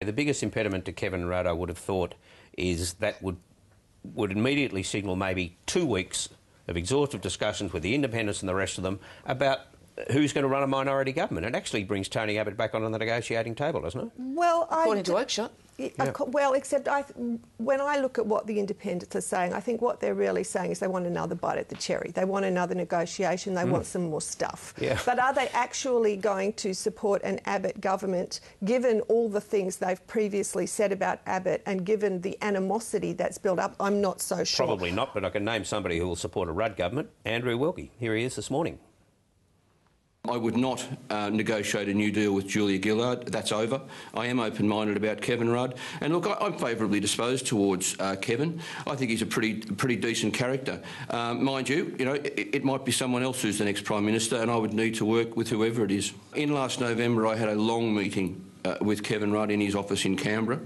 The biggest impediment to Kevin Rudd, I would have thought, is that would immediately signal maybe 2 weeks of exhaustive discussions with the independents and the rest of them about who's going to run a minority government. It actually brings Tony Abbott back on the negotiating table, doesn't it? Well, according to Oakeshott. Yeah. Well, except when I look at what the independents are saying, I think what they're really saying is they want another bite at the cherry. They want another negotiation. They want some more stuff. Yeah. But are they actually going to support an Abbott government, given all the things they've previously said about Abbott and given the animosity that's built up? I'm not so sure. Probably not, but I can name somebody who will support a Rudd government, Andrew Wilkie. Here he is this morning. I would not negotiate a new deal with Julia Gillard. That's over. I am open-minded about Kevin Rudd. And look, I'm favourably disposed towards Kevin. I think he's a pretty decent character. Mind you, it might be someone else who's the next Prime Minister, and I would need to work with whoever it is. In last November, I had a long meeting with Kevin Rudd in his office in Canberra,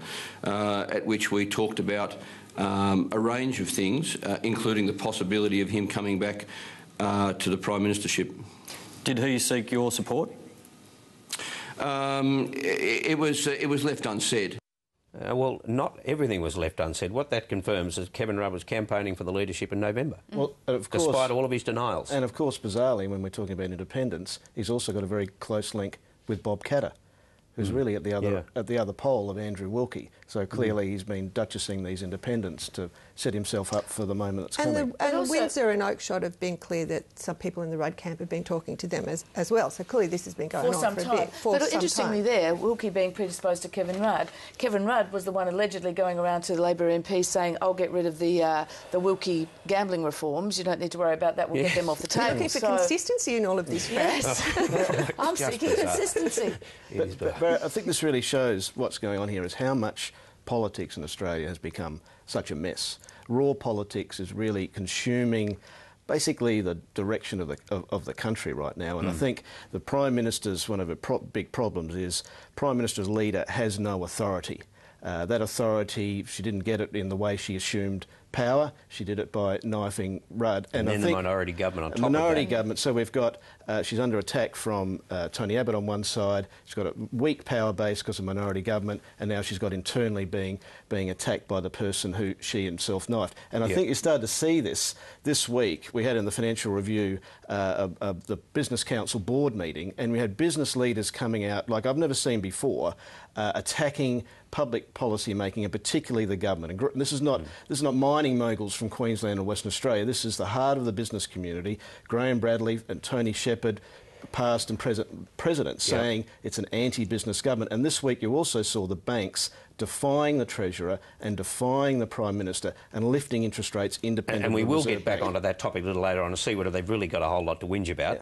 at which we talked about a range of things, including the possibility of him coming back to the Prime Ministership. Did he seek your support? It was left unsaid. Well, not everything was left unsaid. What that confirms is Kevin Rudd was campaigning for the leadership in November. Well, of course, despite all of his denials. And of course, bizarrely, when we're talking about independence, he's also got a very close link with Bob Katter, who's really at the other pole of Andrew Wilkie. So clearly he's been duchessing these independents to set himself up for the moment that's coming. And Windsor and Oakeshott have been clear that some people in the Rudd camp have been talking to them as well. So clearly this has been going on for a bit. But interestingly there, Wilkie being predisposed to Kevin Rudd was the one allegedly going around to the Labor MPs saying, I'll get rid of the Wilkie gambling reforms. You don't need to worry about that. We'll get them off the table. You're looking for consistency in all of this, yes. I'm seeking consistency. But I think this really shows what's going on here is how much politics in Australia has become such a mess. Raw politics is really consuming basically the direction of the country right now, and I think the Prime Minister's one of the big problems is Prime Minister's leader has no authority. That authority, she didn't get it in the way she assumed power. She did it by knifing Rudd. And then the minority government on top of that. Minority government. So we've got, she's under attack from Tony Abbott on one side. She's got a weak power base because of minority government, and now she's got internally being attacked by the person who she himself knifed. And I think you started to see this week. We had in the Financial Review the Business Council board meeting, and we had business leaders coming out, like I've never seen before, attacking public policy making, and particularly the government. And this is not mining moguls from Queensland or Western Australia. This is the heart of the business community. Graham Bradley and Tony Shepherd, past and present presidents, saying it's an anti-business government. And this week you also saw the banks defying the Treasurer and defying the Prime Minister and lifting interest rates independently. And we will get back onto that topic a little later on to see whether they've really got a whole lot to whinge about.